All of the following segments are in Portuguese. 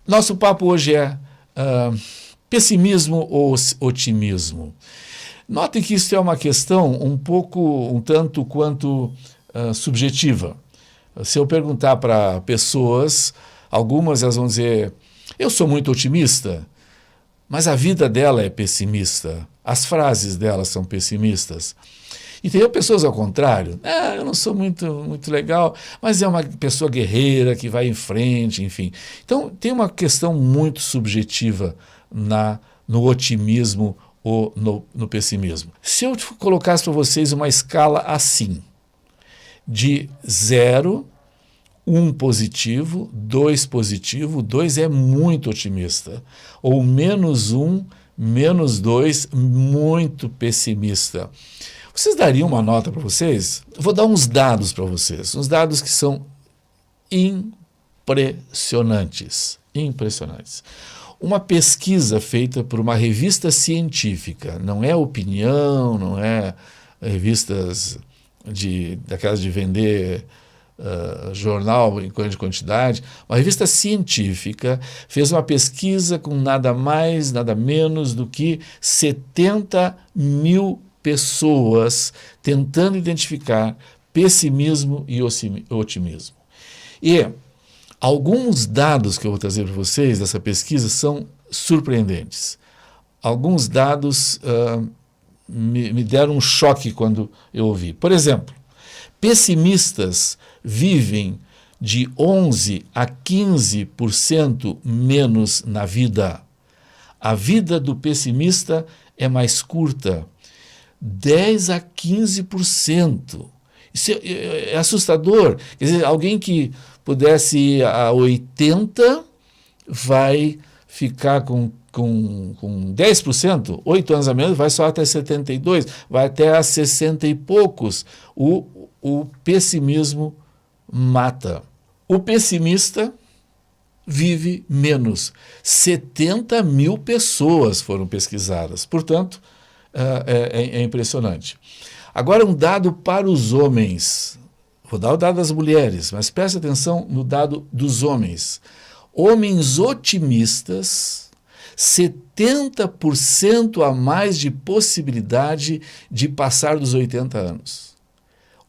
Nosso papo hoje é pessimismo ou otimismo. Notem que isso é uma questão um tanto quanto subjetiva. Se eu perguntar para pessoas, algumas elas vão dizer, eu sou muito otimista, mas a vida dela é pessimista, as frases dela são pessimistas. E tem pessoas ao contrário, eu não sou muito legal, mas é uma pessoa guerreira que vai em frente, enfim. Então tem uma questão muito subjetiva no otimismo ou no pessimismo. Se eu colocasse para vocês uma escala assim, de 0, 1 positivo, 2 positivo, 2 é muito otimista, ou -1, -2, muito pessimista. Vocês dariam uma nota para vocês? Eu vou dar uns dados para vocês, uns dados que são impressionantes. Uma pesquisa feita por uma revista científica, não é opinião, não é revistas daquelas de vender jornal em grande quantidade, uma revista científica fez uma pesquisa com nada mais, nada menos do que 70 mil pessoas tentando identificar pessimismo e otimismo. E alguns dados que eu vou trazer para vocês dessa pesquisa são surpreendentes. Alguns dados me deram um choque quando eu ouvi. Por exemplo, pessimistas vivem de 11 a 15% menos na vida. A vida do pessimista é mais curta, 10 a 15%. Isso é assustador. Quer dizer, alguém que pudesse ir a 80 vai ficar com 10%, 8 anos a menos, vai só até 72, vai até a 60 e poucos. O pessimismo mata. O pessimista vive menos. 70 mil pessoas foram pesquisadas. Portanto, é impressionante. Agora, um dado para os homens. Vou dar o dado das mulheres, mas preste atenção no dado dos homens. Homens otimistas, 70% a mais de possibilidade de passar dos 80 anos.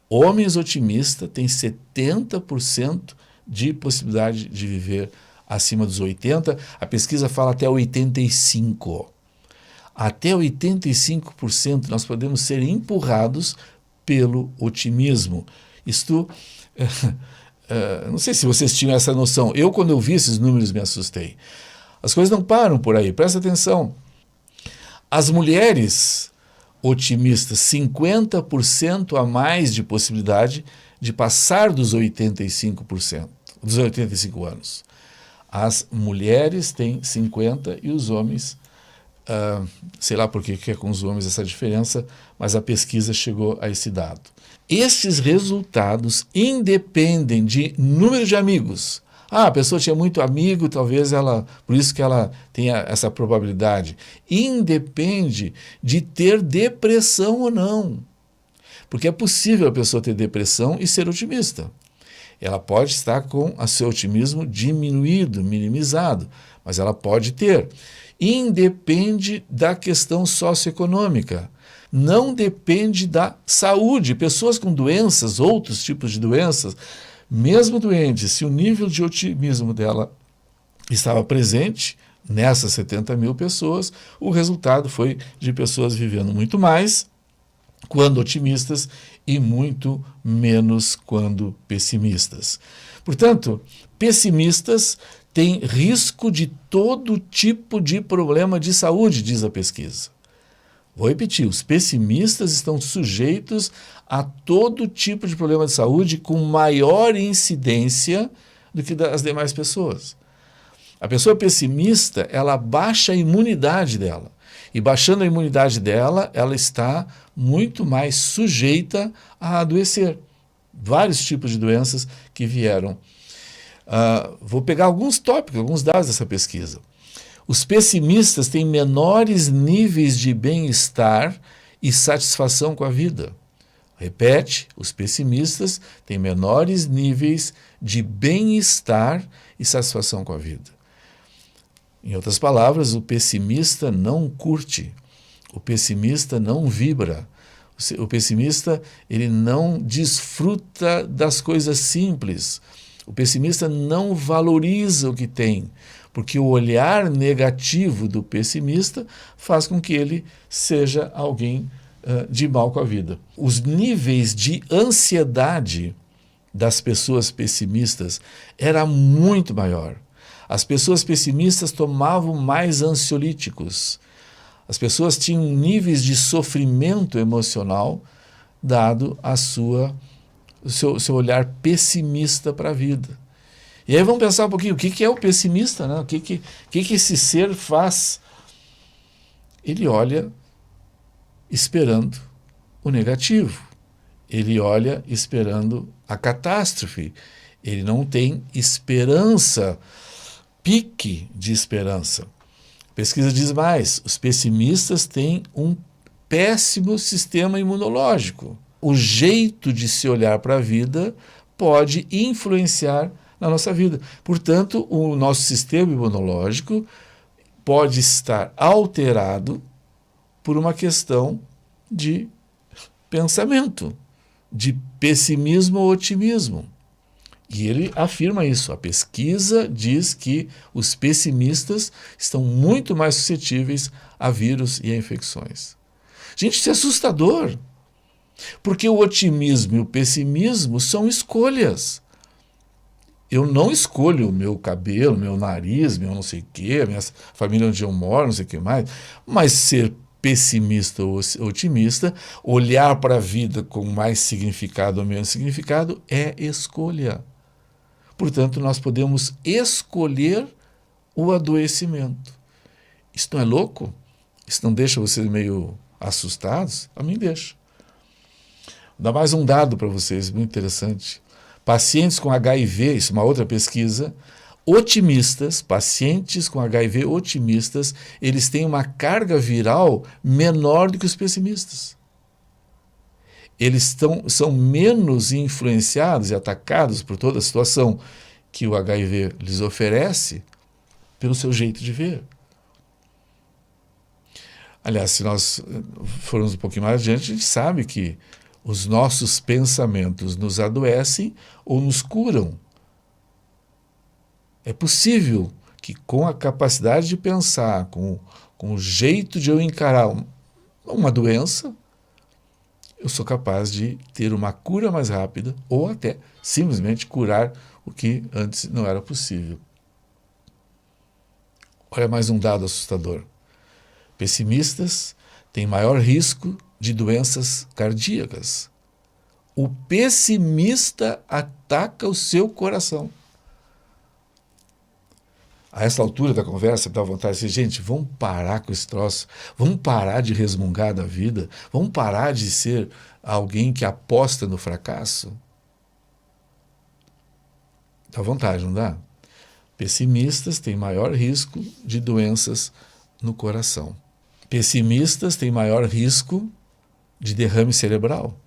Homens otimistas têm 70% de possibilidade de viver acima dos 80. A pesquisa fala até 85%. Até 85% nós podemos ser empurrados pelo otimismo. Isto, não sei se vocês tinham essa noção. Eu, quando eu vi esses números, me assustei. As coisas não param por aí, presta atenção. As mulheres otimistas, 50% a mais de possibilidade de passar dos 85%, dos 85 anos. As mulheres têm 50% e os homens, sei lá por que é com os homens essa diferença, mas a pesquisa chegou a esse dado. Estes resultados independem de número de amigos. A pessoa tinha muito amigo, talvez por isso que ela tenha essa probabilidade. Independe de ter depressão ou não. Porque é possível a pessoa ter depressão e ser otimista. Ela pode estar com o seu otimismo diminuído, minimizado, mas ela pode ter. Independe da questão socioeconômica. Não depende da saúde. Pessoas com doenças, outros tipos de doenças, mesmo doentes, se o nível de otimismo dela estava presente nessas 70 mil pessoas, o resultado foi de pessoas vivendo muito mais quando otimistas e muito menos quando pessimistas. Portanto, pessimistas têm risco de todo tipo de problema de saúde, diz a pesquisa. Vou repetir, os pessimistas estão sujeitos a todo tipo de problema de saúde com maior incidência do que das demais pessoas. A pessoa pessimista, ela baixa a imunidade dela. E baixando a imunidade dela, ela está muito mais sujeita a adoecer. Vários tipos de doenças que vieram. Vou pegar alguns tópicos, alguns dados dessa pesquisa. Os pessimistas têm menores níveis de bem-estar e satisfação com a vida. Repete, os pessimistas têm menores níveis de bem-estar e satisfação com a vida. Em outras palavras, o pessimista não curte, o pessimista não vibra, o pessimista ele não desfruta das coisas simples, o pessimista não valoriza o que tem, porque o olhar negativo do pessimista faz com que ele seja alguém de mal com a vida. Os níveis de ansiedade das pessoas pessimistas era muito maior. As pessoas pessimistas tomavam mais ansiolíticos. As pessoas tinham níveis de sofrimento emocional dado o seu olhar pessimista para a vida. E aí vamos pensar um pouquinho, o que é o pessimista, né? O que esse ser faz? Ele olha esperando o negativo. Ele olha esperando a catástrofe. Ele não tem esperança, pique de esperança. A pesquisa diz mais, os pessimistas têm um péssimo sistema imunológico. O jeito de se olhar para a vida pode influenciar na nossa vida. Portanto, o nosso sistema imunológico pode estar alterado por uma questão de pensamento, de pessimismo ou otimismo. E ele afirma isso. A pesquisa diz que os pessimistas estão muito mais suscetíveis a vírus e a infecções. Gente, isso é assustador, porque o otimismo e o pessimismo são escolhas. Eu não escolho o meu cabelo, meu nariz, meu não sei o quê, a minha família onde eu moro, não sei o que mais, mas ser pessimista ou otimista, olhar para a vida com mais significado ou menos significado, é escolha. Portanto, nós podemos escolher o adoecimento. Isso não é louco? Isso não deixa vocês meio assustados? A mim deixa. Vou dar mais um dado para vocês, muito interessante. Pacientes com HIV, isso é uma outra pesquisa, otimistas, pacientes com HIV otimistas, eles têm uma carga viral menor do que os pessimistas. Eles são menos influenciados e atacados por toda a situação que o HIV lhes oferece pelo seu jeito de ver. Aliás, se nós formos um pouquinho mais adiante, a gente sabe que os nossos pensamentos nos adoecem ou nos curam. É possível que com a capacidade de pensar, com o jeito de eu encarar uma doença, eu sou capaz de ter uma cura mais rápida ou até simplesmente curar o que antes não era possível. Olha mais um dado assustador. Pessimistas têm maior risco de doenças cardíacas. O pessimista ataca o seu coração. A essa altura da conversa, dá vontade de dizer, gente, vamos parar com esse troço, vamos parar de resmungar da vida, vamos parar de ser alguém que aposta no fracasso. Dá vontade, não dá? Pessimistas têm maior risco de doenças no coração. Pessimistas têm maior risco de derrame cerebral.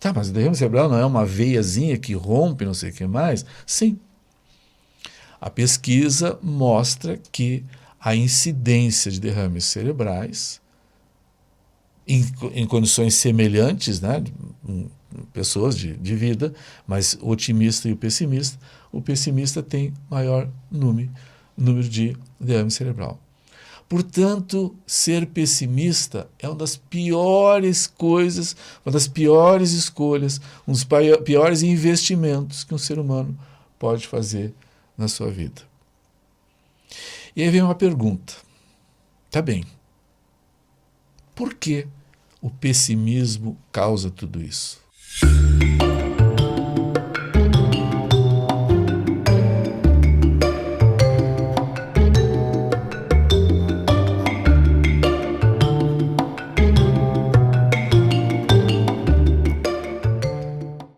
Tá, mas o derrame cerebral não é uma veiazinha que rompe, não sei o que mais? Sim. A pesquisa mostra que a incidência de derrames cerebrais, em condições semelhantes, né, pessoas de vida, mas o otimista e o pessimista tem maior número de derrame cerebral. Portanto, ser pessimista é uma das piores coisas, uma das piores escolhas, um dos piores investimentos que um ser humano pode fazer na sua vida. E aí vem uma pergunta. Tá bem. Por que o pessimismo causa tudo isso?